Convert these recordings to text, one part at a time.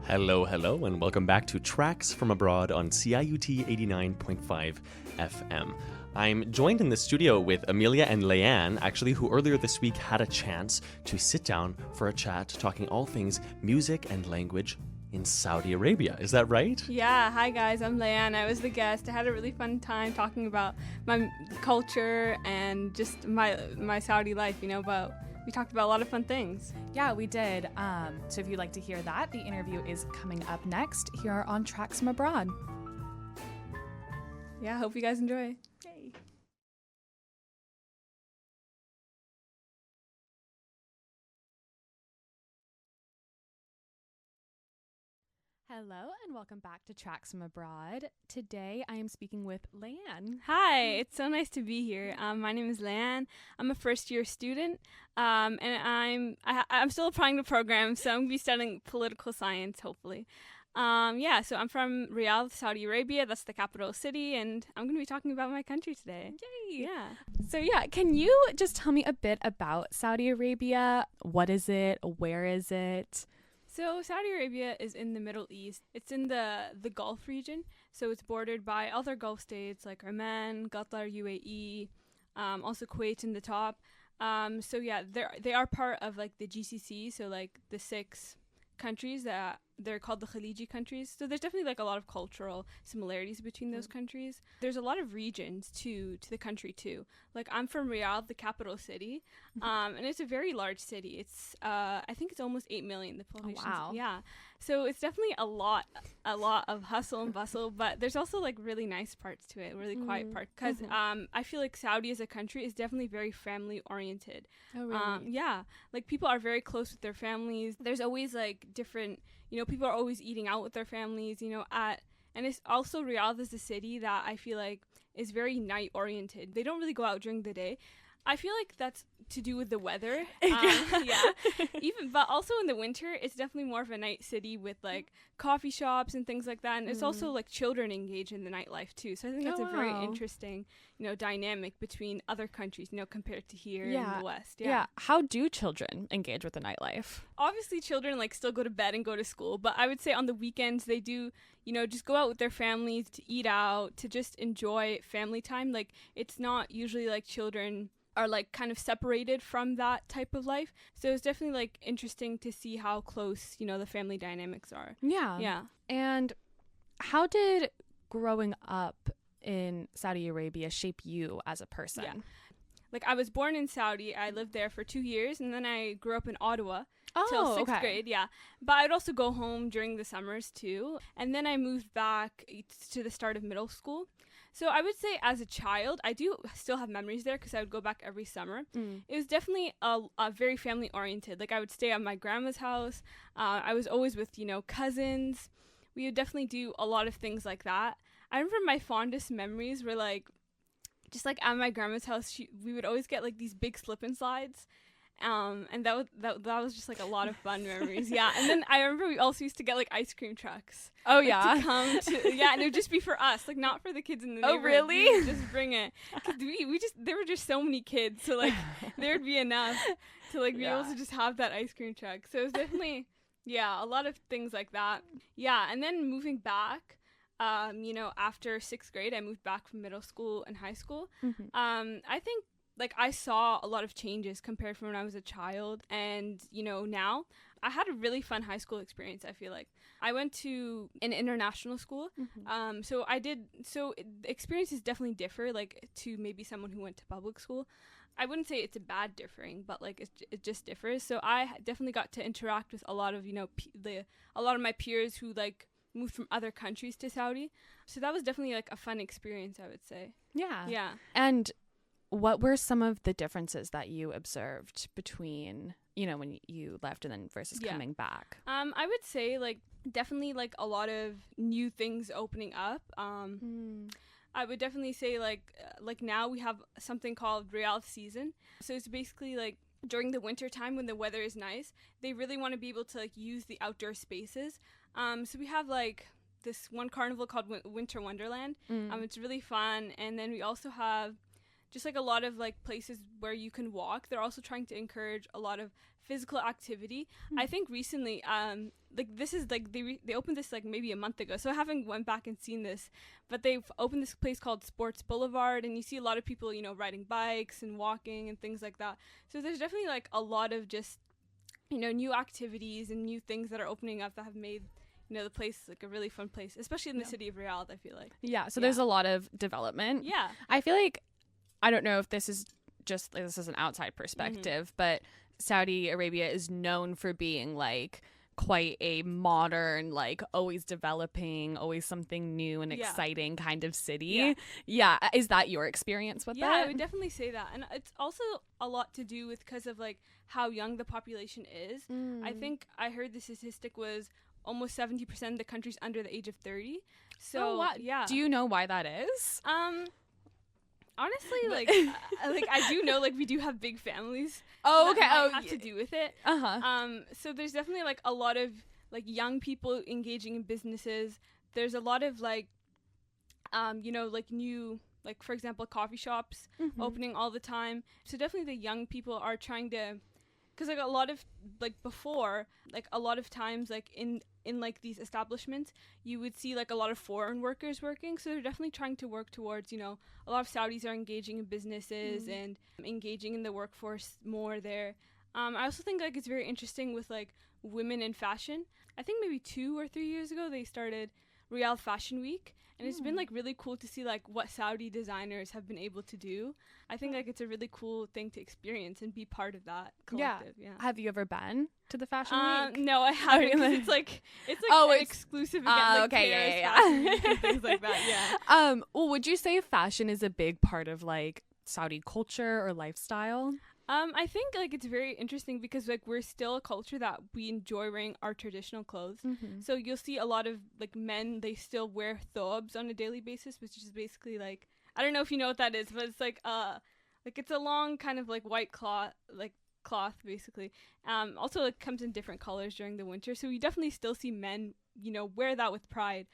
Hello, and welcome back to Tracks from Abroad on CIUT 89.5 FM. I'm joined in the studio with Amelia and Leanne, actually, who earlier this week had a chance to sit down for a chat talking all things music and language in Saudi Arabia. Is that right? Yeah, hi guys, I'm Leanne. I was the guest. I had a really fun time talking about my culture and just my Saudi life, but we talked about a lot of fun things. Yeah, we did. So if you'd like to hear that, the interview is coming up next here on Tracks from Abroad. Yeah, hope you guys enjoy. Yay. Hello and welcome back to Tracks from Abroad. Today I am speaking with Leanne. Hi, it's so nice to be here. My name is Leanne. I'm a first-year student, and I'm still applying the program, so I'm going to be studying political science, hopefully. So I'm from Riyadh, Saudi Arabia. That's the capital city, and I'm going to be talking about my country today. Yay! Yeah. So can you just tell me a bit about Saudi Arabia? What is it? Where is it? So Saudi Arabia is in the Middle East. It's in the Gulf region. So it's bordered by other Gulf states like Oman, Qatar, UAE, also Kuwait in the top. They are part of like the GCC. So like the 6 countries that they're called the Khaliji countries. So there's definitely like a lot of cultural similarities between those countries. There's a lot of regions to the country too. Like I'm from Riyadh, the capital city, and it's a very large city. It's I think it's almost 8 million, the population. Oh, wow. Yeah. So it's definitely a lot of hustle and bustle, but there's also like really nice parts to it, really quiet parts. Because I feel like Saudi as a country is definitely very family oriented. Oh, really? Like people are very close with their families. There's always like different, people are always eating out with their families, and it's also Riyadh is a city that I feel like is very night oriented. They don't really go out during the day. I feel like that's to do with the weather. But also in the winter, it's definitely more of a night city with like coffee shops and things like that. And it's also like children engage in the nightlife too. So I think that's a very interesting, dynamic between other countries, compared to here in the West. Yeah. How do children engage with the nightlife? Obviously, children like still go to bed and go to school, but I would say on the weekends they do, just go out with their families to eat out, to just enjoy family time. Like it's not usually like children are like kind of separated from that type of life. So it's definitely like interesting to see how close, the family dynamics are. Yeah. Yeah. And how did growing up in Saudi Arabia shape you as a person? Yeah. Like I was born in Saudi. I lived there for 2 years, and then I grew up in Ottawa till 6th grade. Yeah. But I'd also go home during the summers too. And then I moved back to the start of middle school. So I would say as a child, I do still have memories there because I would go back every summer. It was definitely a very family oriented. Like I would stay at my grandma's house. I was always with, cousins. We would definitely do a lot of things like that. I remember my fondest memories were like, just like at my grandma's house, we would always get like these big slip and slides. And that was just like a lot of fun memories. Yeah. And then I remember we also used to get like ice cream trucks. Oh, like, yeah. to come to, yeah, and it would just be for us, like not for the kids in the neighborhood. Oh, really? We would just bring it. 'Cause there were just so many kids, so like there'd be enough to like be able to just have that ice cream truck. So it was definitely, a lot of things like that. Yeah. And then moving back, after 6th grade, I moved back from middle school and high school. I think like I saw a lot of changes compared from when I was a child, and now I had a really fun high school experience. I feel like I went to an international school, so the experiences definitely differ like to maybe someone who went to public school. I wouldn't say it's a bad differing, but like it just differs. So I definitely got to interact with a lot of a lot of my peers who like moved from other countries to Saudi. So that was definitely like a fun experience, I would say. Yeah. And what were some of the differences that you observed between, when you left and then versus coming back? I would say like definitely like a lot of new things opening up. I would definitely say like now we have something called Riyadh season. So it's basically like during the winter time when the weather is nice, they really want to be able to like use the outdoor spaces. So we have like this one carnival called Winter Wonderland. It's really fun. And then we also have just like a lot of like places where you can walk. They're also trying to encourage a lot of physical activity. I think recently like this is like they opened this like maybe a month ago, so I haven't went back and seen this, but they've opened this place called Sports Boulevard, and you see a lot of people, you know, riding bikes and walking and things like that. So there's definitely like a lot of just, you know, new activities and new things that are opening up that have made, you know, the place like a really fun place, especially in the city of Riyadh, I feel like. Yeah, so there's a lot of development. Yeah. I feel like, I don't know if this is just, like, this is an outside perspective, but Saudi Arabia is known for being like quite a modern, like always developing, always something new and exciting kind of city. Yeah. Is that your experience with that? Yeah, I would definitely say that. And it's also a lot to do with because of like how young the population is. I think I heard the statistic was almost 70% of the country's under the age of 30. So yeah. Do you know why that is? Honestly, like, like I do know, like, we do have big families. Oh, okay. That have to do with it. Uh-huh. So there's definitely like a lot of like young people engaging in businesses. There's a lot of like, you know, like new, like for example, coffee shops opening all the time. So definitely the young people are trying to, because like a lot of like before, like a lot of times like in like these establishments, you would see like a lot of foreign workers working. So they're definitely trying to work towards, you know, a lot of Saudis are engaging in businesses and engaging in the workforce more there. I also think like it's very interesting with like women in fashion. I think maybe 2 or 3 years ago they started Riyadh Fashion Week, and it's been like really cool to see like what Saudi designers have been able to do. I think like it's a really cool thing to experience and be part of that collective. Yeah. Have you ever been to the Fashion Week? No, I haven't. 'Cause it's like an exclusive event, like okay, Fashion Week and things like that. Yeah. Well, would you say fashion is a big part of like Saudi culture or lifestyle? I think like it's very interesting because like we're still a culture that we enjoy wearing our traditional clothes. So you'll see a lot of like men, they still wear thobs on a daily basis, which is basically like, I don't know if you know what that is, but it's like it's a long kind of like white cloth basically. Also it comes in different colors during the winter, so you definitely still see men, you know, wear that with pride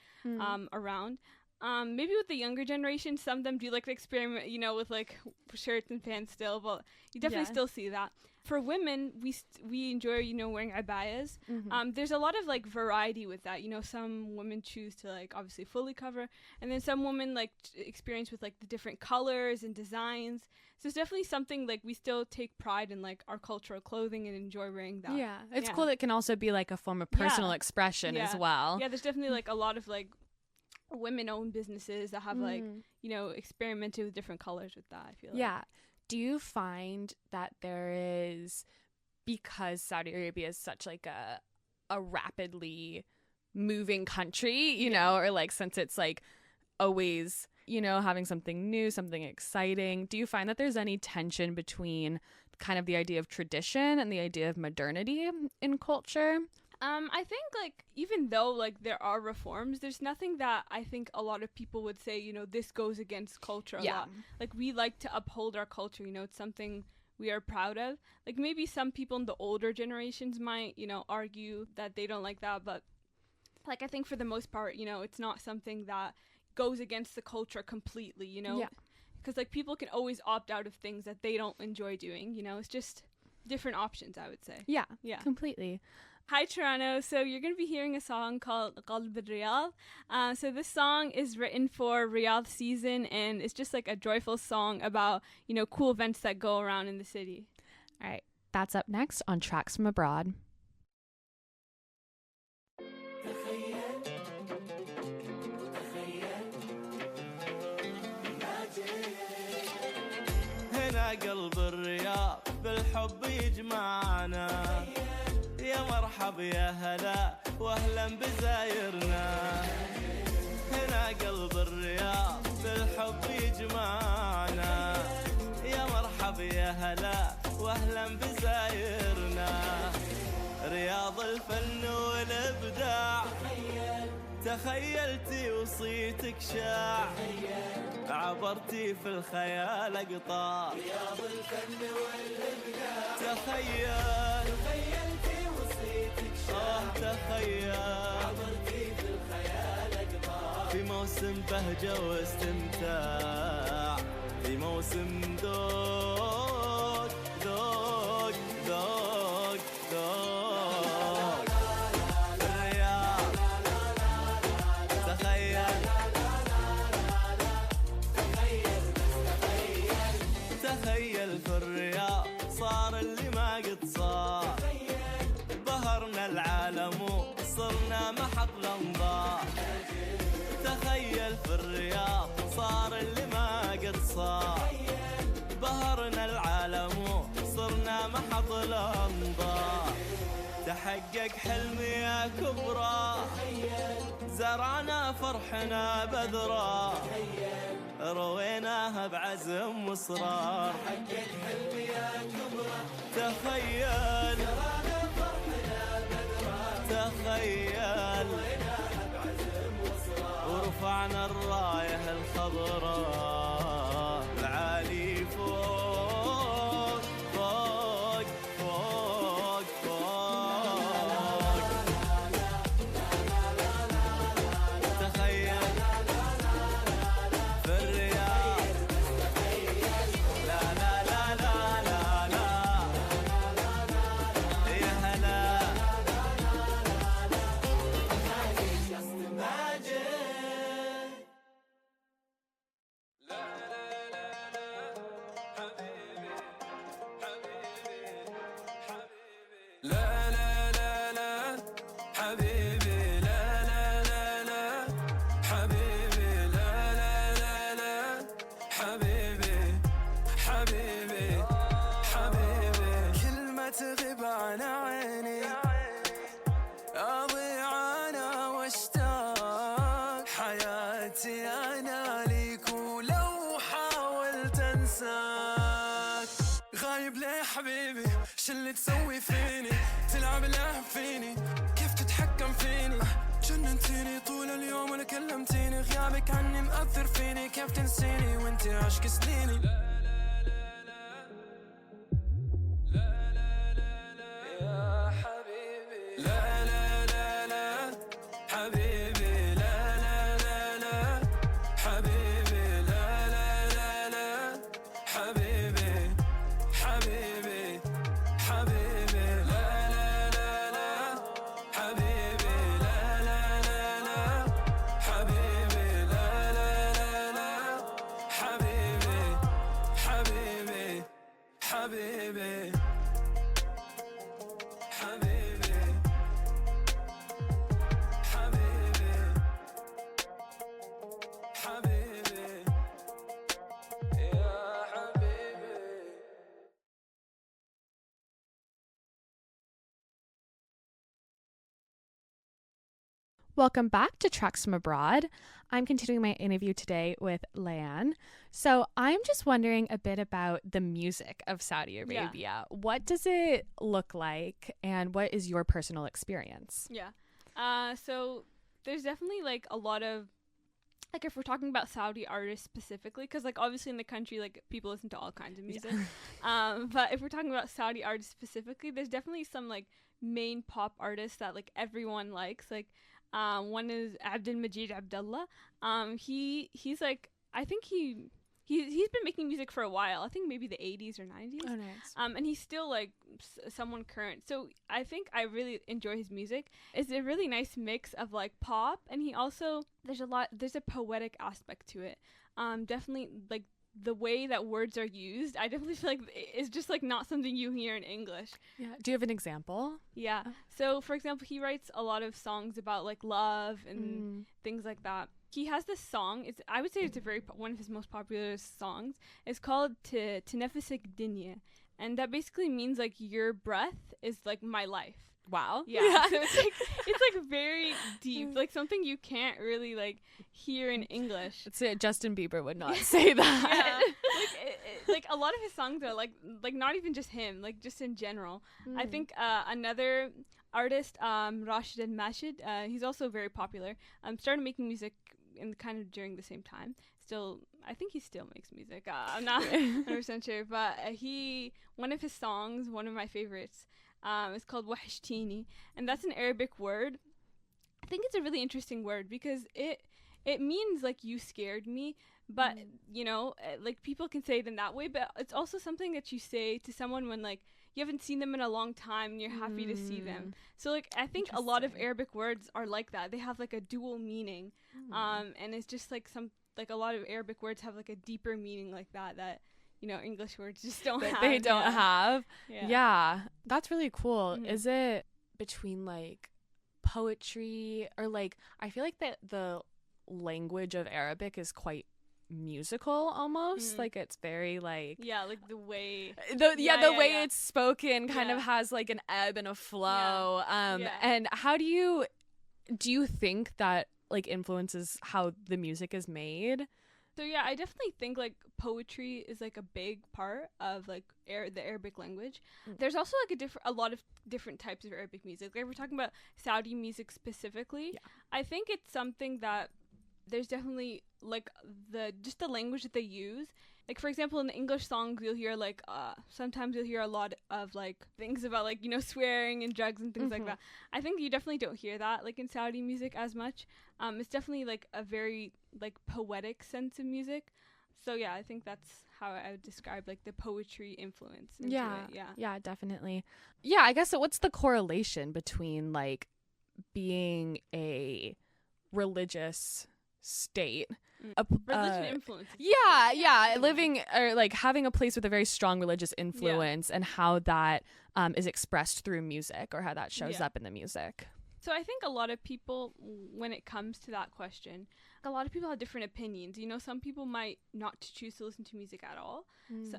around. Maybe with the younger generation, some of them do like to experiment, you know, with like shirts and pants still, but you definitely still see that. For women, we enjoy, you know, wearing abayas. There's a lot of like variety with that. You know, some women choose to like obviously fully cover, and then some women like experience with like the different colors and designs. So it's definitely something like we still take pride in like our cultural clothing and enjoy wearing that. Yeah, it's cool. It can also be like a form of personal expression as well. Yeah, there's definitely like a lot of like women-owned businesses that have like, you know, experimented with different colors with that, I feel like. Yeah. Do you find that there is, because Saudi Arabia is such like a rapidly moving country, you know, or like since it's like always, you know, having something new, something exciting, do you find that there's any tension between kind of the idea of tradition and the idea of modernity in culture? I think like even though like there are reforms, there's nothing that I think a lot of people would say, you know, this goes against culture a lot. Like we like to uphold our culture, you know, it's something we are proud of. Like maybe some people in the older generations might, you know, argue that they don't like that, but like I think for the most part, you know, it's not something that goes against the culture completely, you know. Because like people can always opt out of things that they don't enjoy doing, you know. It's just different options, I would say. Yeah, completely. Hi Toronto, so you're going to be hearing a song called Qalb Riyadh. So this song is written for Riyadh season, and it's just like a joyful song about, you know, cool events that go around in the city. All right, that's up next on Tracks from Abroad. قلب الرياض بالحب يجمعنا يا مرحب يا هلا واهلا بزايرنا هنا قلب الرياض بالحب يجمعنا يا مرحب يا هلا واهلا بزايرنا رياض الفن والابداع تخيلتي وصيتك شاع عبرتي في الخيال اقطار رياض الفن والابداع تخيلتي وصيتك شاع تخيل عبرتي في الخيال اقطار في موسم بهجة واستمتاع في موسم ذوق ذوق ذوق ذوق تخيل في الرياض صار اللي ما قد صار بهرنا العالم وصرنا محط الانظار تخيل في الرياض صار اللي ما قد صار بهرنا العالم وصرنا محط الانظار تحقق حلمي يا كبرى زرعنا فرحنا بذرة رويناها بعزم وصرار تحقق حلمي يا كبرى تخيل زرعنا فرحنا بذرة تخيل رويناها بعزم وصرار ورفعنا الراية الخضراء العالي فوق فوق فوق فوق تخيل في الرياض لا لا لا لا لا لا يا هلا لا لا لا لا حبيبي لا لا لا لا حبيبي لا لا لا لا حبيبي حبيبي حبيبي كل ما تغيب عن عيني أضيع أنا واشتاق حياتي أنا ليك ولو حاولت أنساك غايب ليه حبيبي شو اللي تسوي فيني تلعب لعب فيني كيف تتحكم فيني جننتيني طول اليوم ولا كلمتيني غيابك عني مأثر فيني كيف تنسيني وانتي عشق سنيني يا حبيبي لا لا لا لا حبيبي لا لا لا لا حبيبي لا لا لا لا حبيبي حبيبي حبيبي لا لا لا لا حبيبي لا لا لا لا حبيبي لا لا لا لا حبيبي حبيبي حبيبي حبيبي حبيبي حبيبي يا حبيبي Welcome back to Tracks from Abroad. I'm continuing my interview today with Leanne. So I'm just wondering a bit about the music of Saudi Arabia. What does it look like and what is your personal experience? Yeah. So there's definitely like a lot of, like, if we're talking about Saudi artists specifically, because like obviously in the country like people listen to all kinds of music. But if we're talking about Saudi artists specifically, there's definitely some like main pop artists that like everyone likes. Like one is Abdul Majid Abdullah. He's like, I think he's been making music for a while. I think maybe the 80s or 90s. Oh, nice. And he's still like someone current. So I think I really enjoy his music. It's a really nice mix of like pop, and he also there's a poetic aspect to it. Definitely like the way that words are used. I definitely feel like it's just like not something you hear in English. Yeah. Do you have an example? Yeah. So for example, he writes a lot of songs about like love and things like that. He has this song. I would say it's one of his most popular songs. It's called Tenefesek Dinya, and that basically means like your breath is like my life. Wow. Yeah. So it's like very deep, like something you can't really like hear in English. Justin Bieber would not say that. Yeah. Like a lot of his songs are like not even just him, like just in general. I think another artist, Rashid Al Mashid, he's also very popular. Started making music in kind of during the same time. I think he still makes music. I'm not 100% sure, but one of his songs, one of my favorites, is called Wahshtini, and that's an Arabic word. I think it's a really interesting word because it means like you scared me, but you know, like people can say it in that way, but it's also something that you say to someone when like you haven't seen them in a long time and you're happy to see them. So like I think a lot of Arabic words are like that. They have like a dual meaning. And it's just like a lot of Arabic words have like a deeper meaning like that English words just don't that have. they don't have. Yeah. Yeah, that's really cool. Mhm. Is it between like poetry or like I feel like that the language of Arabic is quite musical almost. Mm. Like it's very like Yeah, like the way. the way yeah. it's spoken kind of Yeah. has like an ebb and a flow. Yeah. And how do you think that like influences how the music is made? So yeah, I definitely think like poetry is like a big part of like the Arabic language. Mm. There's also like a lot of different types of Arabic music. Like we're talking about Saudi music specifically. Yeah. I think it's something that there's definitely like the language that they use. Like for example, in the English songs, you'll hear like sometimes you'll hear a lot of like things about like swearing and drugs and things like Mhm. that. I think you definitely don't hear that like in Saudi music as much. It's definitely like a very like poetic sense of music. So yeah, I think that's how I would describe like the poetry influence into it. Yeah, definitely. Yeah, I guess what's the correlation between like being a religious state, Religion influences. yeah, living or like having a place with a very strong religious influence, and how that is expressed through music or how that shows Yeah. up in the music. So I think a lot of people, when it comes to that question, a lot of people have different opinions. Some people might not choose to listen to music at all, so,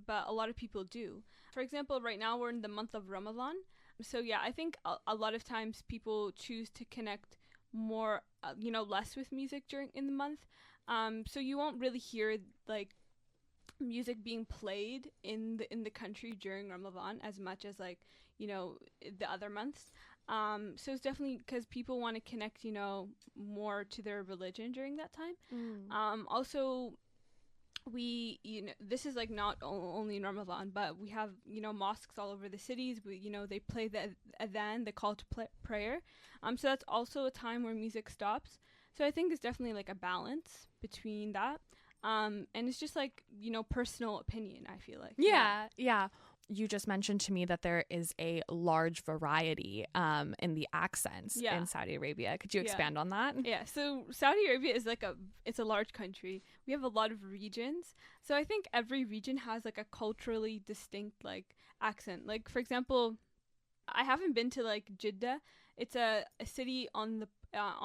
but a lot of people do. For example, right now we're in the month of Ramadan. So yeah, I think a lot of times people choose to connect more, less with music in the month. So you won't really hear like music being played in the country during Ramadan as much as like the other months. So it's definitely because people want to connect more to their religion during that time. Also, we this is like not only in Ramadan, but we have mosques all over the cities. They play the adhan, the call to prayer. So that's also a time where music stops. So I think it's definitely like a balance between that. And it's just like personal opinion, I feel like. Yeah. You just mentioned to me that there is a large variety in the accents in Saudi Arabia. Could you expand on that? Yeah, so Saudi Arabia is it's a large country. We have a lot of regions. So I think every region has like a culturally distinct like accent. Like for example, I haven't been to like Jeddah. It's a city on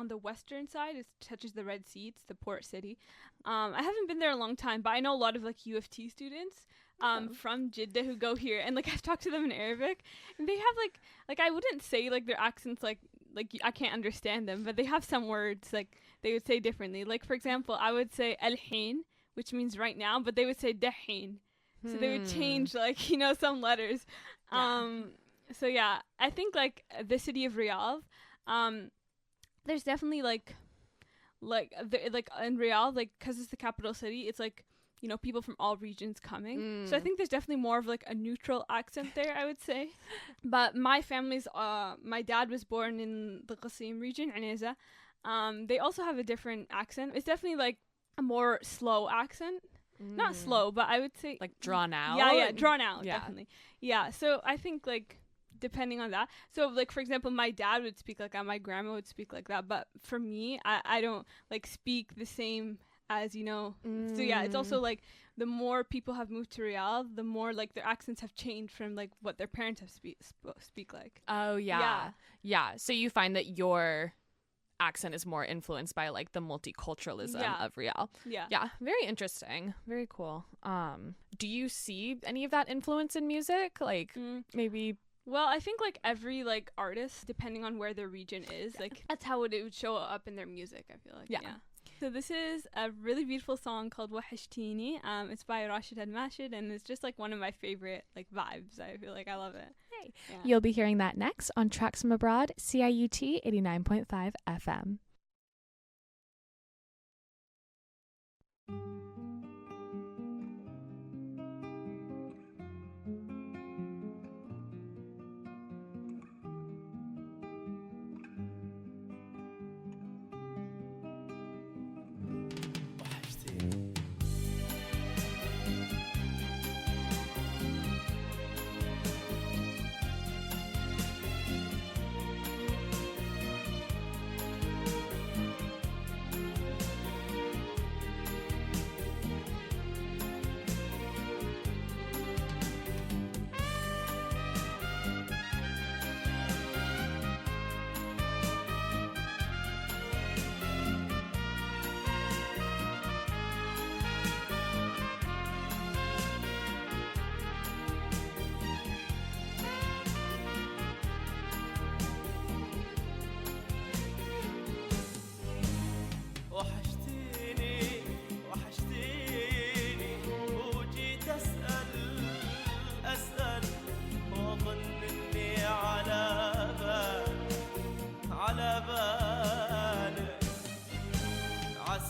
the western side. It touches the Red Sea. It's the port city. I haven't been there a long time, but I know a lot of like U of T students from Jeddah who go here, and like I've talked to them in Arabic, and they have like I wouldn't say like their accents like I can't understand them, but they have some words like they would say differently. Like for example, I would say al-hin, which means right now, but they would say dahin. So they would change like some letters. So yeah, I think like the city of Riyadh, there's definitely like in Riyadh, like because it's the capital city, it's like people from all regions coming. So I think there's definitely more of like a neutral accent there, I would say. But my family's my dad was born in the Qasim region, Aneza. They also have a different accent. It's definitely like a more slow accent. Not slow, but I would say like drawn out. Yeah, drawn out, Yeah. definitely. Yeah, so I think like depending on that. So like for example, my dad would speak like that, my grandma would speak like that, but for me, I don't like speak the same as So yeah, it's also like the more people have moved to Riyadh, the more like their accents have changed from like what their parents have speak like. Oh yeah. So you find that your accent is more influenced by like the multiculturalism of Riyadh. Yeah, very interesting, very cool. Do you see any of that influence in music, like maybe? Well, I think like every like artist, depending on where their region is, like that's how it would show up in their music, I feel like. Yeah. So this is a really beautiful song called Wahashtini. It's by Rashid Al-Mashid, and it's just like one of my favorite like vibes. I feel like I love it. Hey. Yeah. You'll be hearing that next on Tracks from Abroad, CIUT 89.5 FM.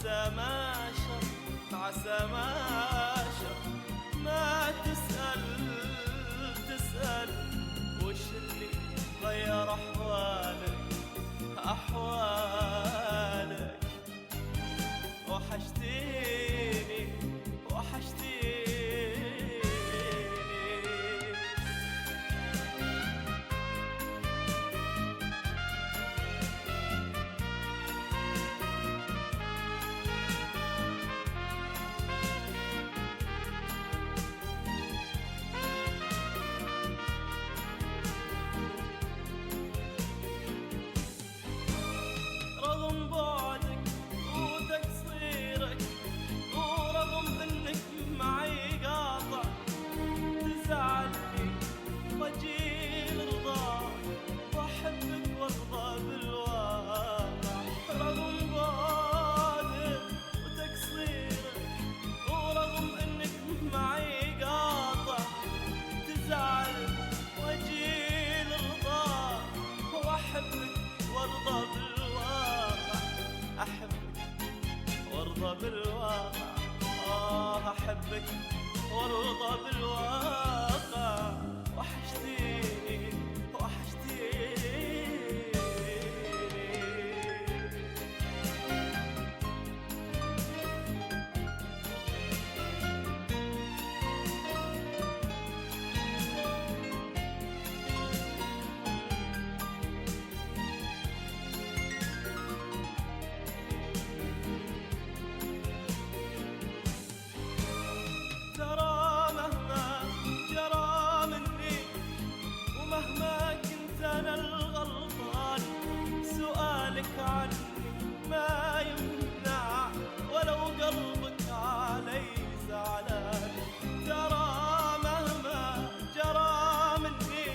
عسى ما شر عسى ما شر ما تسأل وش اللي غير أحوالك وحشتيني رغم بعدك وتقصيرك ورغم انك معي قاطع تزعلني واجيل رضاك واحبك وارضى بالواقع رغم بعدك وتقصيرك ورغم انك معي قاطع تزعلني واجيل رضاك واحبك وارضى بالواقع أحبك وارضى بالواقع أحبك وارضى بالواقع وحشتيني ترى مهما جرى مني ومهما كنت أنا الغلطان سؤالك عني ما يمنع ولو قلبك علي زعلان ترى مهما جرى مني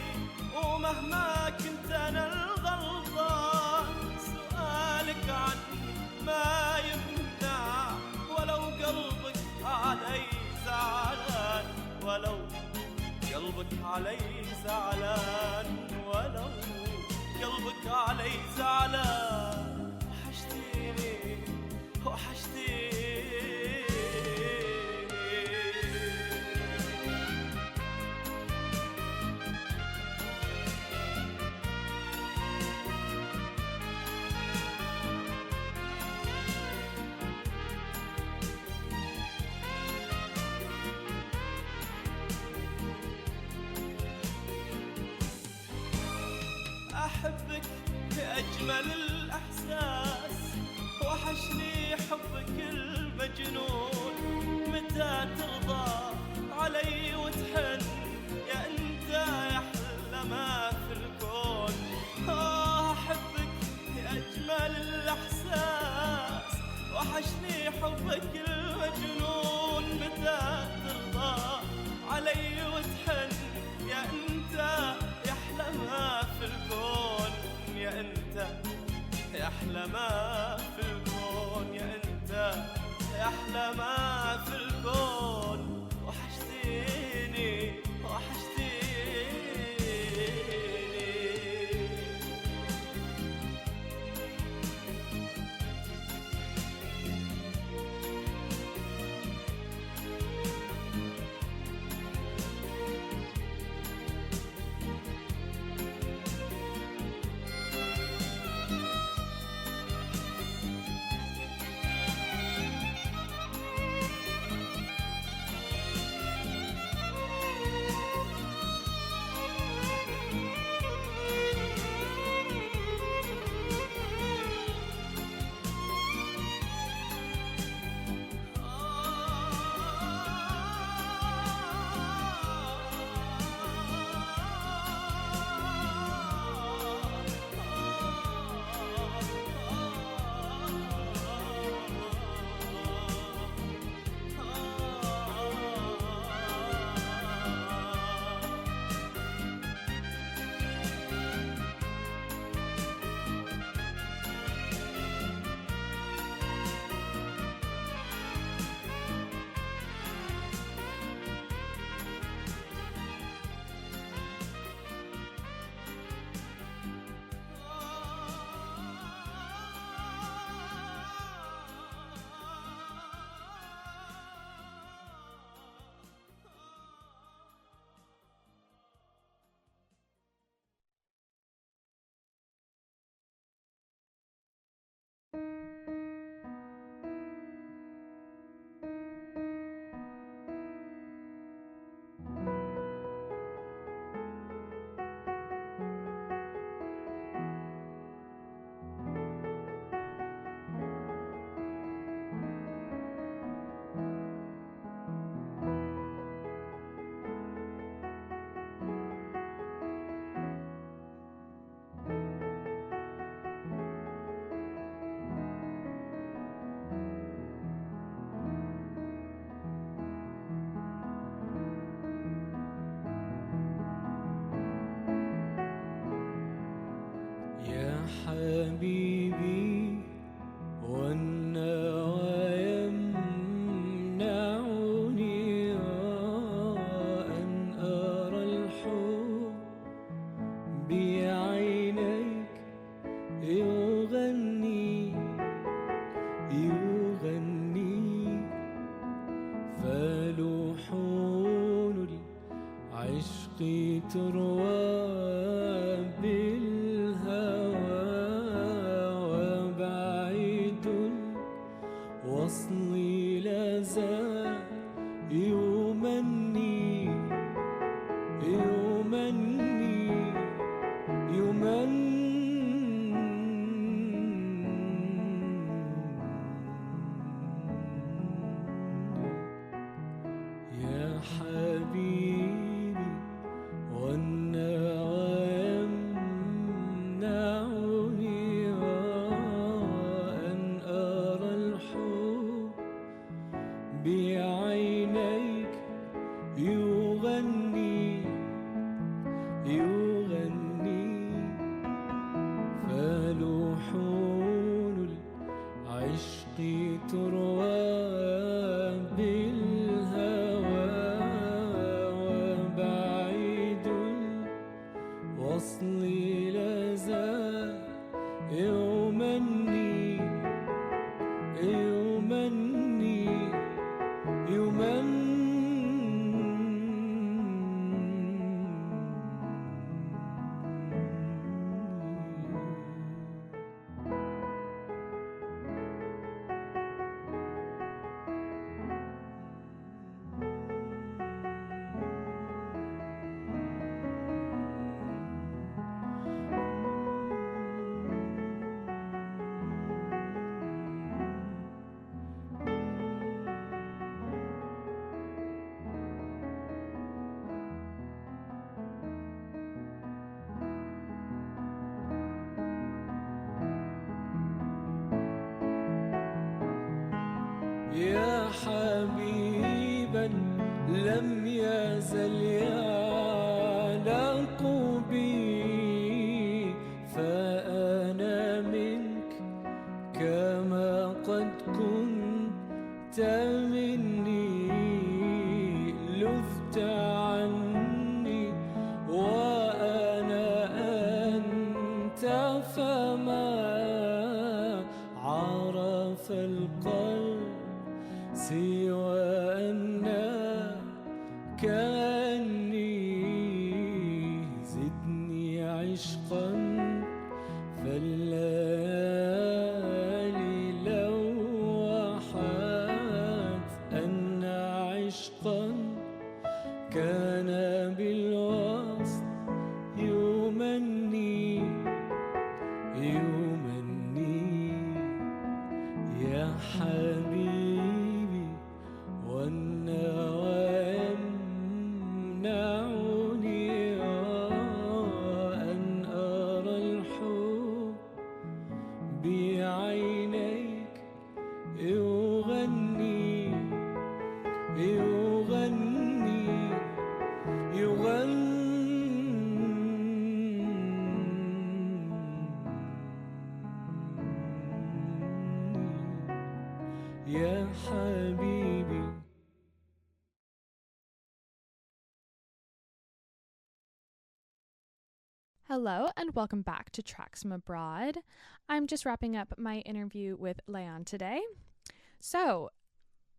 ومهما كنت أنا الغلطان سؤالك عني ما يمنع ولو قلبك علي زعلان ولو قلبك علي زعلان ولو قلبك علي زعلان وحشتيني أحبك بأجمل الأحساس وحشني حبك المجنون متى ترضى علي وتحن يا أنت يا أحلى ما في الكون أحبك بأجمل الأحساس وحشني حبك المجنون متى ترضى علي وتحن يا أنت يا أحلى ما في الكون يا أنت يا أحلى ما في الكون يا أنت يا أحلى ما في الكون وحشتيني حبيبي والنوى يمنعني أن أرى الحب بعينيك يغني يغني فلحون العشق تروى بالهوى وبعيد الوصل لازال يمني يا حبيبي والنوى يمنعني أن أرى الحب بعينيك يغني فلحون العشق تروى بالهوى وبعيد الوصل لازال يمني يا حبيبا لم يزل يعلق بي فأنا منك كما قد كنت مني لذت عني وأنا أنت فما عرف القلب سوى أنك كأني زدني عشقا فالليالي لوحت أن عشقا كان بالوصل يمني يا حبيبي والنوى يمنعني أن أرى الحب بعينيك يغني يا حبيبي. Hello and welcome back to Tracks from Abroad. I'm just wrapping up my interview with Leanne today. So,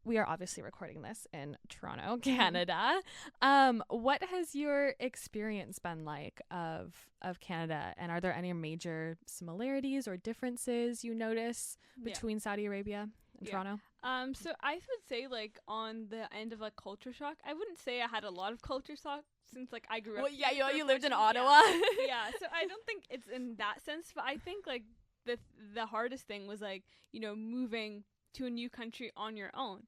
we are obviously recording this in Toronto, Canada. What has your experience been like of Canada, and are there any major similarities or differences you notice between Saudi Arabia and Toronto? So I would say, like, on the end of, like, culture shock, I wouldn't say I had a lot of culture shock since, like, I grew up. Well, yeah, here you for lived in 14 Ottawa. Yeah, so I don't think it's in that sense, but I think, like, the hardest thing was, like, you know, moving to a new country on your own.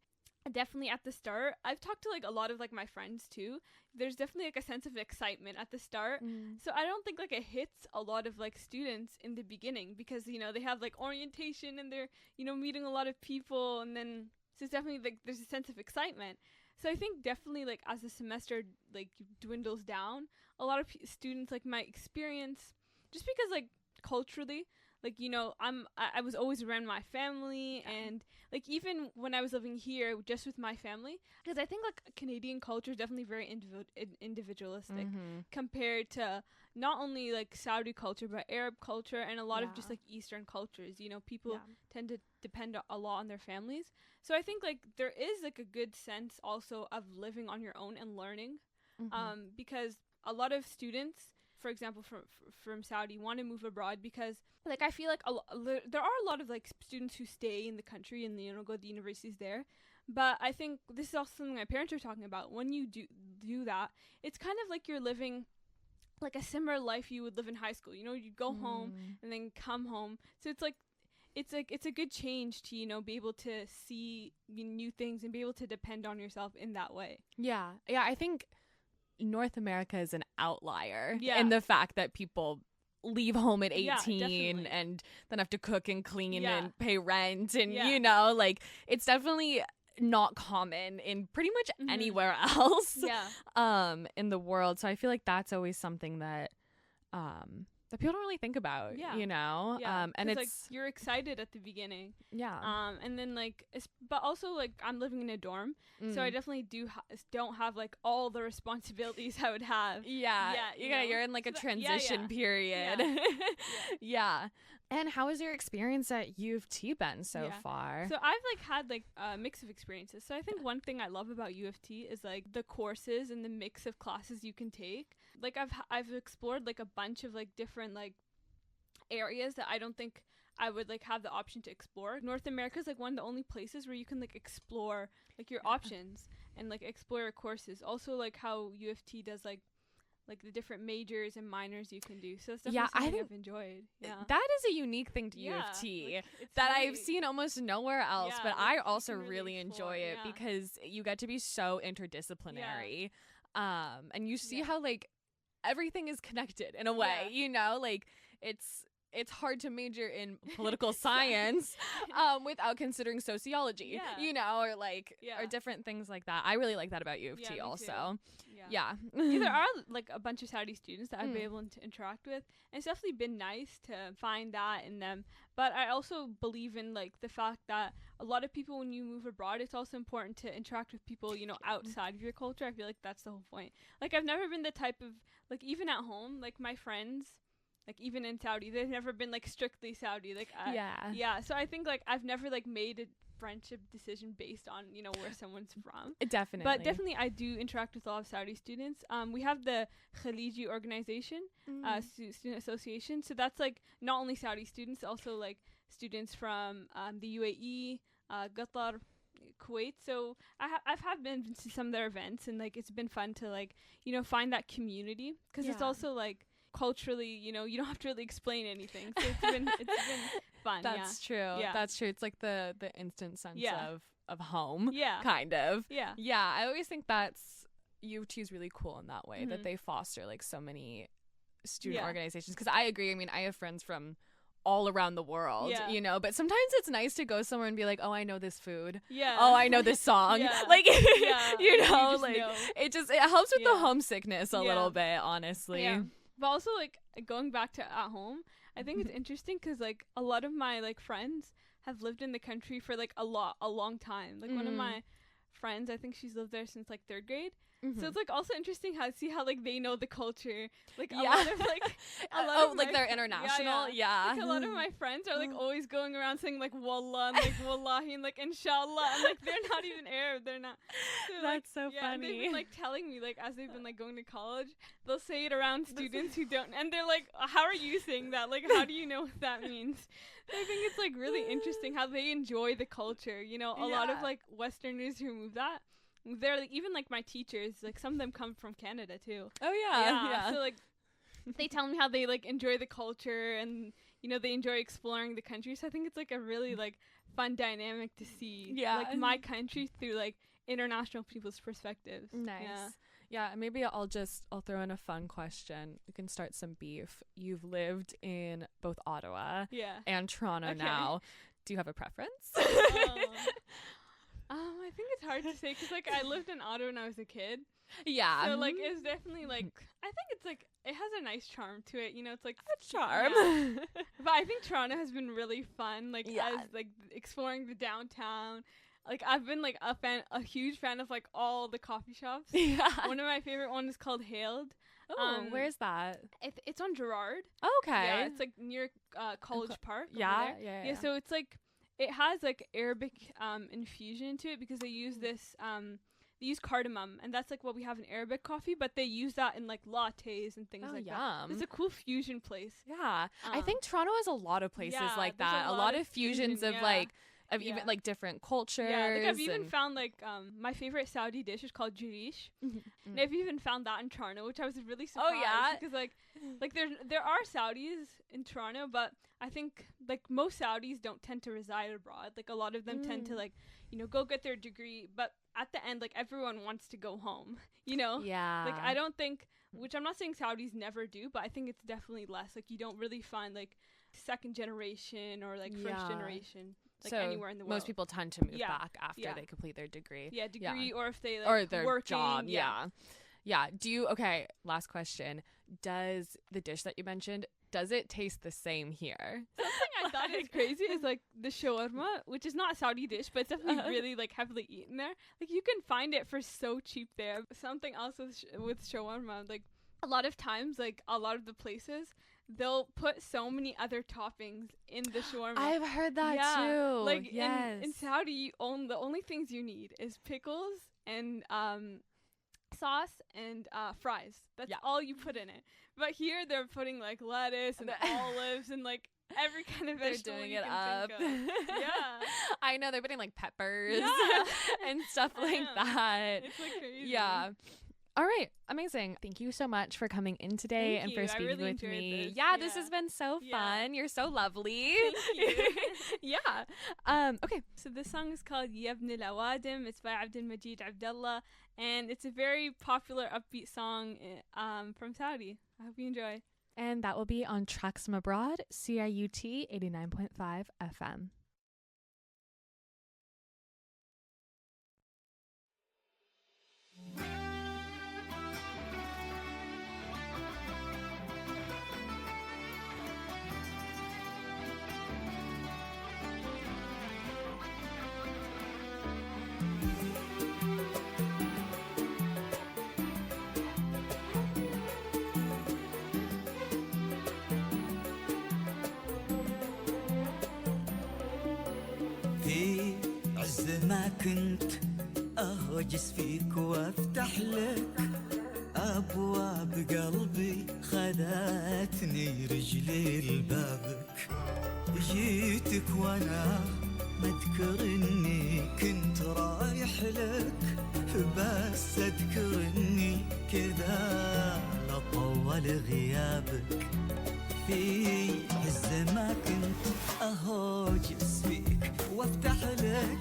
Definitely at the start, I've talked to, like, a lot of, like, my friends too. There's definitely, like, a sense of excitement at the start. So I don't think, like, it hits a lot of, like, students in the beginning because, you know, they have, like, orientation and they're, you know, meeting a lot of people, and then so it's definitely, like, there's a sense of excitement. So I think definitely, like, as the semester, like, dwindles down, a lot of students, like, might experience, just because, like, culturally. Like, you know, I was always around my family, and like even when I was living here just with my family, because I think like Canadian culture is definitely very individualistic compared to not only like Saudi culture but Arab culture and a lot of just like Eastern cultures. You know, people tend to depend a lot on their families. So I think like there is like a good sense also of living on your own and learning, because a lot of students, for example, from Saudi, want to move abroad because, like, I feel like there are a lot of like students who stay in the country and, you know, go to the universities there. But I think this is also something my parents are talking about. When you do that, it's kind of like you're living like a similar life you would live in high school. You know, you go home and then come home. So it's a good change to, you know, be able to see new things and be able to depend on yourself in that way. Yeah, I think North America is an outlier in the fact that people leave home at 18 and then have to cook and clean and pay rent and you know, like, it's definitely not common in pretty much anywhere else in the world. So I feel like that's always something that that people don't really think about, you know? And it's like you're excited at the beginning. And then like, but also like I'm living in a dorm, so I definitely don't have like all the responsibilities I would have. You're in like a transition period. And how has your experience at U of T been so far? So I've like had like a mix of experiences. So I think one thing I love about U of T is like the courses and the mix of classes you can take. Like I've explored like a bunch of like different like areas that I don't think I would like have the option to explore. North America is like one of the only places where you can like explore like your options and like explore your courses. Also like how U of T does like the different majors and minors you can do. So it's definitely something I've enjoyed. That is a unique thing to U of T that I've seen almost nowhere else, but I also really enjoy it because you get to be so interdisciplinary. And you see how like everything is connected in a way, you know, like it's hard to major in political science without considering sociology, you know, or like or different things like that. I really like that about U of T also. There are like a bunch of Saudi students that I've been able to interact with, and it's definitely been nice to find that in them. But I also believe in like the fact that a lot of people, when you move abroad, it's also important to interact with people, you know, outside of your culture. I feel like that's the whole point. Like I've never been the type of like, even at home, like my friends, like even in Saudi, they've never been like strictly Saudi. Like so I think like I've never like made a friendship decision based on, you know, where someone's from. Definitely. But definitely I do interact with a lot of Saudi students. We have the Khaliji organization, student association. So that's like not only Saudi students, also like students from the UAE, Qatar, Kuwait. So I've been to some of their events, and like it's been fun to like, you know, find that community, because it's also like culturally, you know, you don't have to really explain anything. So it's been fun. That's true. That's true. It's like the instant sense of home. Kind of. I always think that's U of T is really cool in that way, that they foster like so many student organizations. Because I agree. I mean, I have friends from all around the world, you know, but sometimes it's nice to go somewhere and be like, oh, I know this food. Oh, I know this song. Like, you know, like it helps with the homesickness a little bit, honestly. But also like going back to at home, I think it's interesting because like a lot of my like friends have lived in the country for like a long time. Like one of my friends, I think she's lived there since like 3rd grade. So it's like also interesting how like they know the culture. Like a lot of like like they're international. Like a lot of my friends are like always going around saying like wallah and like wallahi and like inshallah, and like they're not even Arab. They're not. That's so funny. They've been like telling me like as they've been like going to college, they'll say it around students who don't, and they're like, how are you saying that? Like how do you know what that means? So I think it's like really interesting how they enjoy the culture. You know, a lot of like Westerners who move that. They're like, even like my teachers, like some of them come from Canada too. Oh yeah. So like they tell me how they like enjoy the culture, and you know they enjoy exploring the country. So I think it's like a really like fun dynamic to see like my country through like international people's perspectives. Nice. Yeah, maybe I'll throw in a fun question. We can start some beef. You've lived in both Ottawa and Toronto now. Do you have a preference? I think it's hard to say because like I lived in Ottawa when I was a kid, Yeah. so like it's definitely like I think it's like it has a nice charm to it. You know, it's like charm. yeah. But I think Toronto has been really fun. Like Yeah. as like exploring the downtown. Like I've been like a huge fan of like all the coffee shops. Yeah. One of my favorite ones is called Hailed. Oh, where's that? It's on Gerrard. Okay. Yeah, it's like near College Park. over yeah, there. yeah. So it's like it has like Arabic infusion to it because they use this they use cardamom, and that's like what we have in Arabic coffee, but they use that in like lattes and things Oh, like that. yum. It's a cool fusion place. Yeah. I Um, think Toronto has a lot of places yeah, like there's that. a A lot lot of of fusions fusion, of yeah. like of even Yeah. like different cultures. Yeah, like I've even and- found like my favorite Saudi dish is called jirish, Mhm, and mhm. I've even found that in Toronto, which I was really surprised. yeah? Because like there are Saudis in Toronto, but I think like most Saudis don't tend to reside abroad. Like a lot of them tend to Mm. like go get their degree, but at the end like everyone wants to go home. You know, Yeah. like I don't think, which I'm not saying Saudis never do, but I think it's definitely less. Like you don't really find like second generation or like first Yeah. generation like so anywhere in the world. most people tend to move Yeah, back after yeah. they complete their degree. Yeah, degree or if they like Or their working, job. Yeah. Yeah. Do you okay, last question. Does the dish that you mentioned, does it taste the same here? Something I thought is crazy is like the shawarma, which is not a Saudi dish, but it's definitely really like heavily eaten there. Like you can find it for so cheap there. Something else with shawarma, like a lot of times, like a lot of the places, they'll put so many other toppings in the shawarma. I've heard that Yeah, too. Like yes. in Saudi, the only things you need is pickles and sauce and fries. That's Yeah. all you put in it. But here they're putting like lettuce and olives and like every kind of They're vegetable doing you it can up. think of. Yeah. I know they're putting like peppers Yeah. and stuff I like know. that. It's like crazy. Yeah. All right. Amazing. Thank you so much for coming in today Thank and you. for I speaking really with enjoyed me. this. Yeah, this Yeah. has been so Yeah. fun. You're so lovely. Thank you. yeah. Okay. So this song is called Ya Ibn Al-Awadim. It's by Abdul Majid Abdullah, and it's a very popular upbeat song from Saudi. I hope you enjoy. And that will be on Tracks from Abroad, CIUT 89.5 FM. في عز ما كنت أهوجس فيك وافتح لك أبواب قلبي خذتني رجلي لبابك جيتك وأنا مذكر إني كنت رايح لك بس أذكر إني كذا لطول غيابك في عز ما كنت أهوجس فيك وافتح لك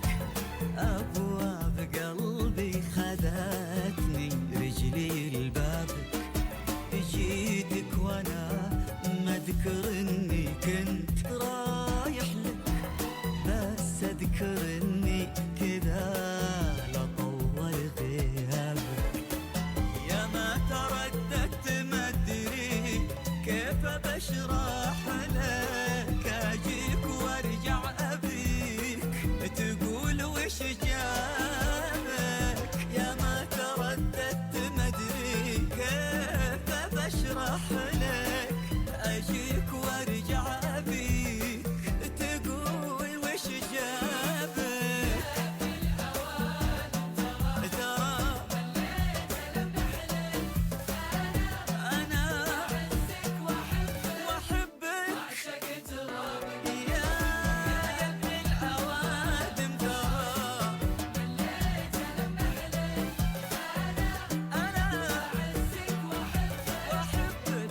أبواب قلبي خذتني رجلي لبابك جيتك وأنا مذكر إني كنت رايح لك بس أذكر إني كذا لطول غيابك يا ما ترددت ما أدري كيف بشرح لك أجيك وارجع أبيك تقول وش جابك يا ما ترددت ما أدري كيف بشرح لك أجيك وارجع أبيك تقول وش جابك ترى أنا وأحبك يا ابن العوادم ترى أنا وأحبك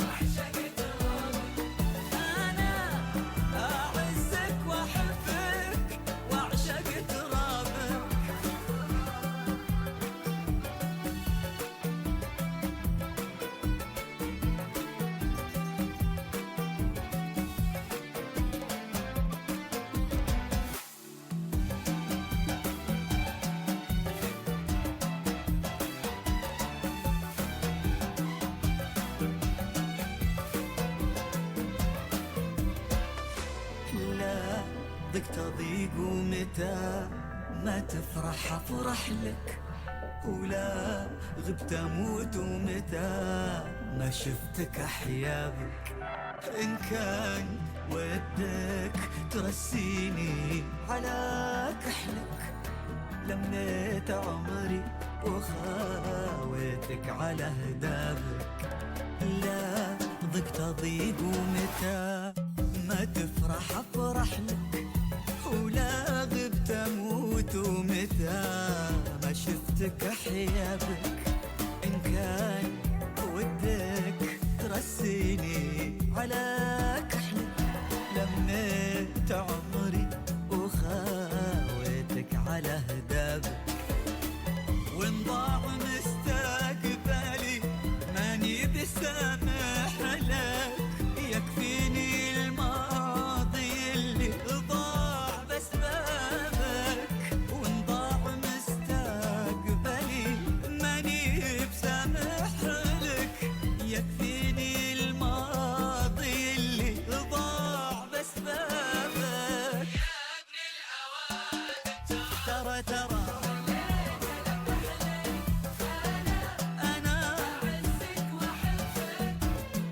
ضقت أضيق ومتى ما تفرح أفرح لك، ولا غبت أموت ومتى ما شفتك أحيا بك. إن كان ودك ترسيني على كحلك، لميت عمري وخاويتك على هدابك. لا ضقت أضيق ومتى ما تفرح أفرح لك، ولا غبت أموت ومتى ما شفتك أحيا بك. إن كان ودك ترسيني على كحلك، لميت عمري وخاويتك على هدابك. وإن ضاع مستقبلي ماني بسامح لك، يكفيني الماضي اللي ضاع بسببك. وإن ضاع مستقبلي ماني بسامح لك، يكفيني الماضي اللي ضاع بسببك. ترى ترى أنا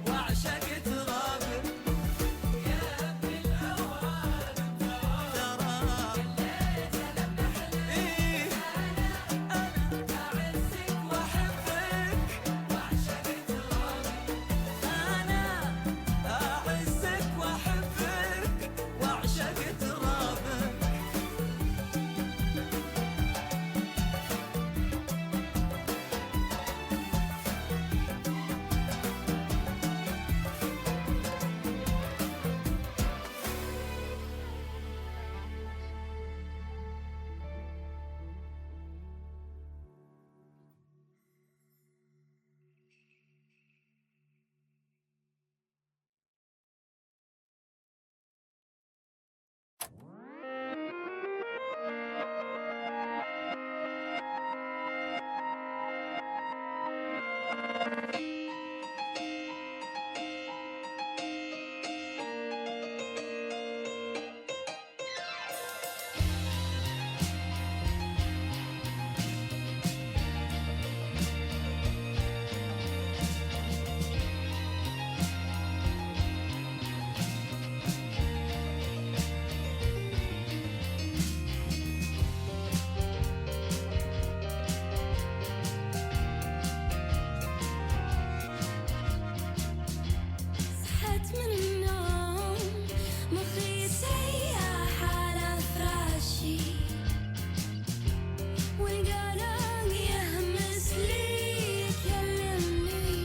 وأعشق ترابك، ترى إيه أنا وأحبك، أنا أعزك وأحبك وأعشق ترابك. صحيت من النوم مخي سياح على فراشي، والقلق يهمس لي يكلمني،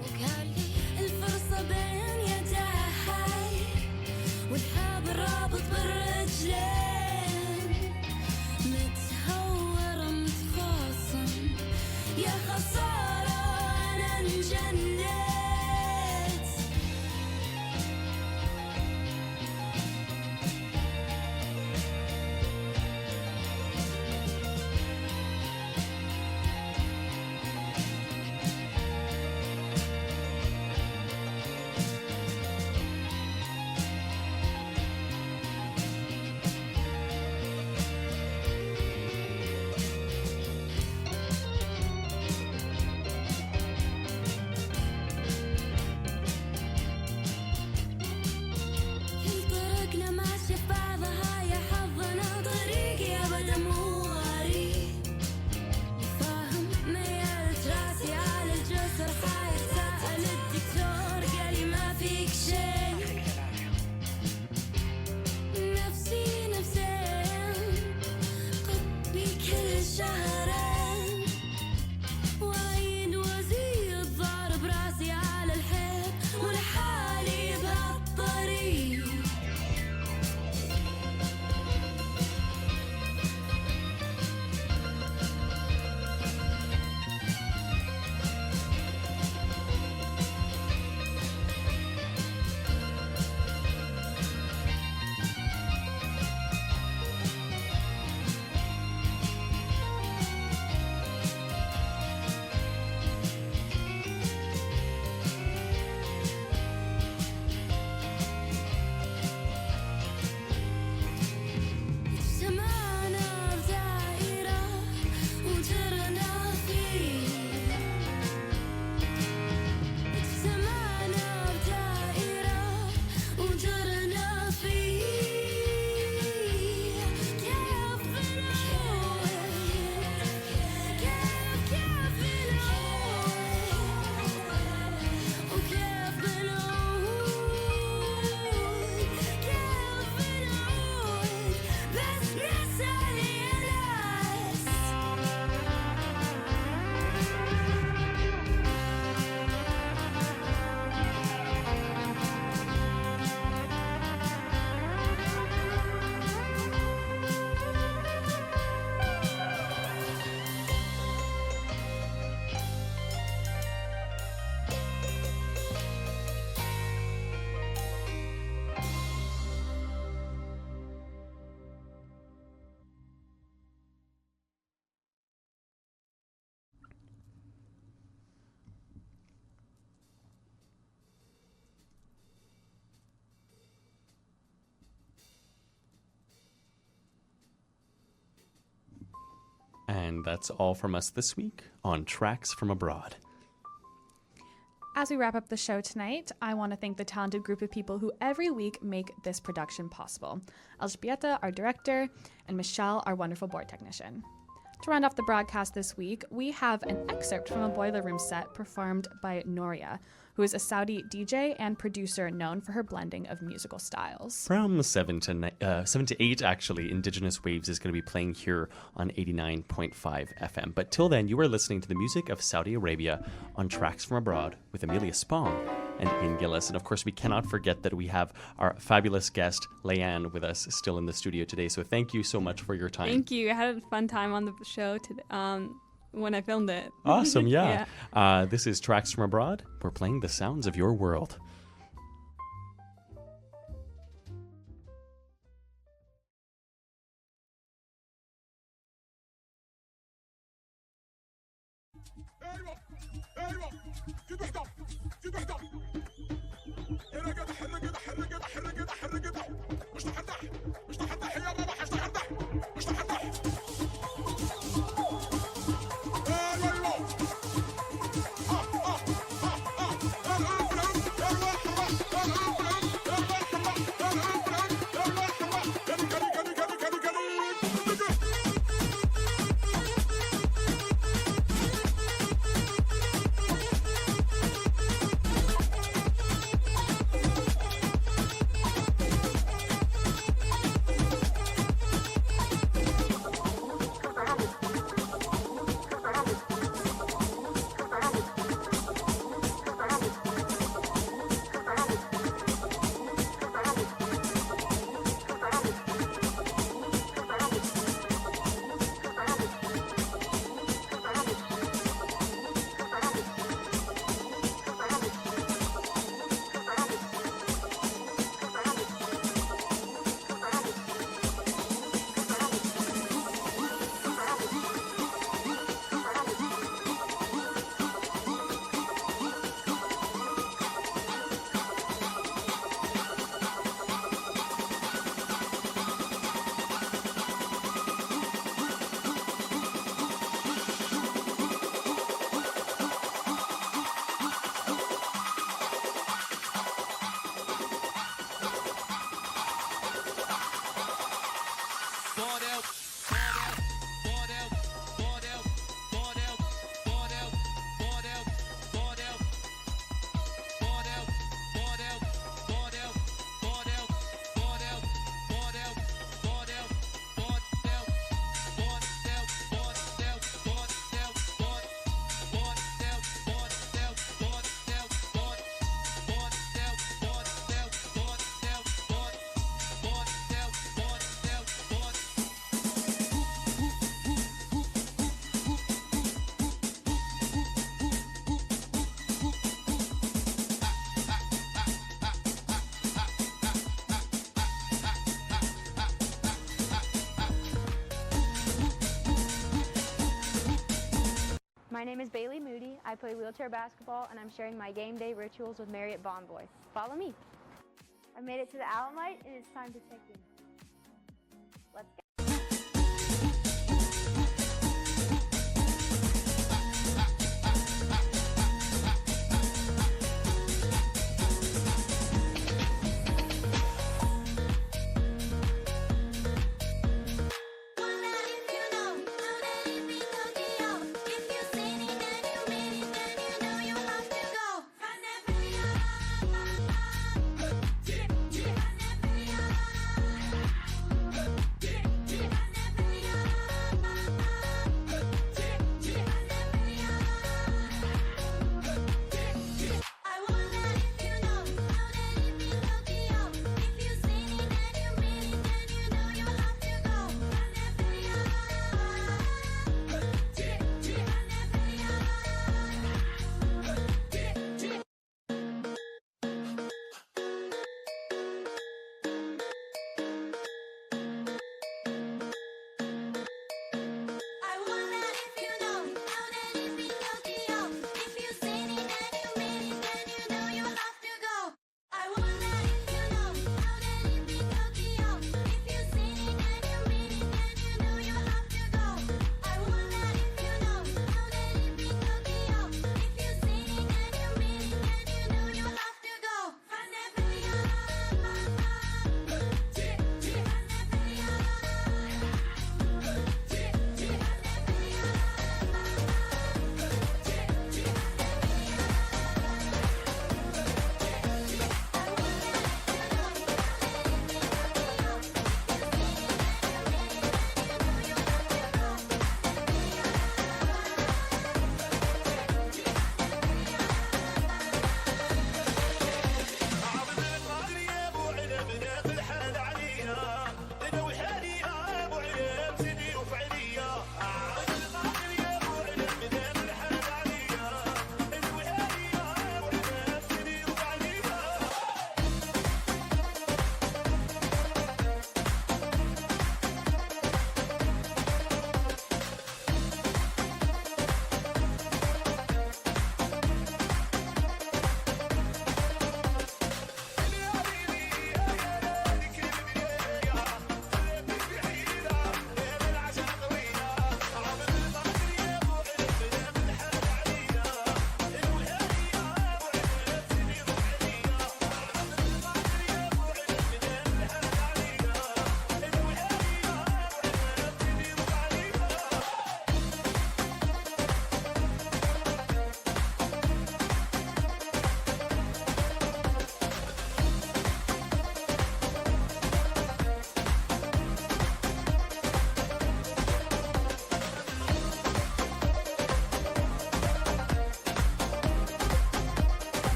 وقال لي الفرصة بين يداي، والحب الرابط بالرجلين، متهور متخاصم يا خسارة أنا انجنيت. And that's all from us this week on Tracks from Abroad. As we wrap up the show tonight, I want to thank the talented group of people who every week make this production possible. Elżbieta, our director, and Michelle, our wonderful board technician. To round off the broadcast this week, we have an excerpt from a Boiler Room set performed by Noria, who is a Saudi DJ and producer known for her blending of musical styles. From 7 to 8, actually, Indigenous Waves is going to be playing here on 89.5 FM. But till then, you are listening to the music of Saudi Arabia on Tracks from Abroad with Amelia Spong and Ian Gillis. And of course, we cannot forget that we have our fabulous guest, Leanne, with us still in the studio today. So thank you so much for your time. Thank you. I had a fun time on the show today. When I filmed it. Awesome, yeah. This is Tracks from Abroad. We're playing the sounds of your world. My name is Bailey Moody. I play wheelchair basketball, and I'm sharing my game day rituals with Marriott Bonvoy. Follow me. I made it to the Alumite, and it's time to check in. Let's go.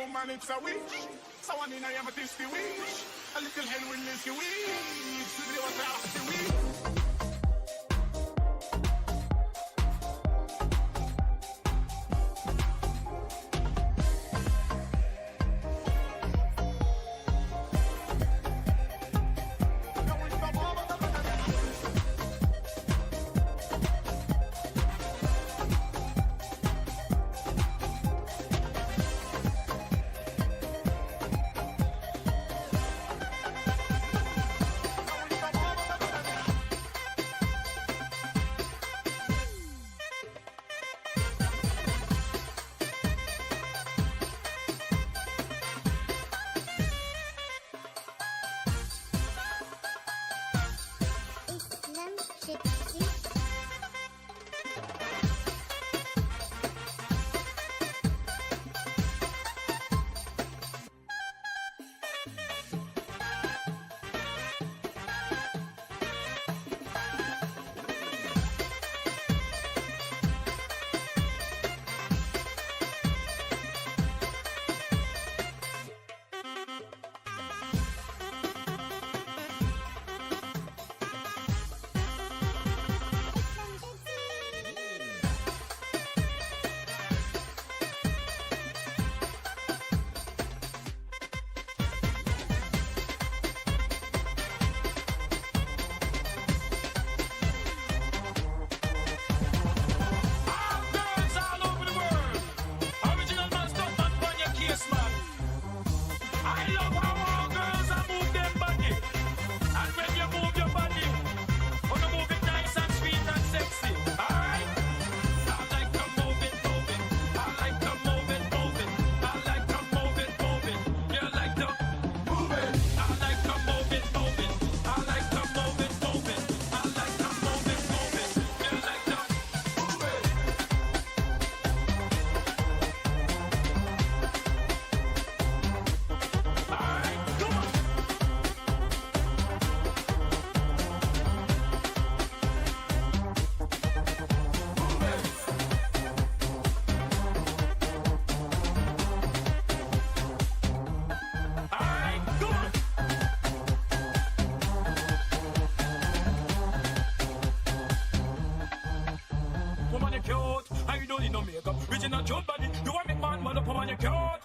woman, it's a witch. Someone in I am a tasty witch. A little hen will lift you weeds. To the water after weeds. Woman, you cute, and you don't need no makeup. Original cute body, you want me man up on your cute.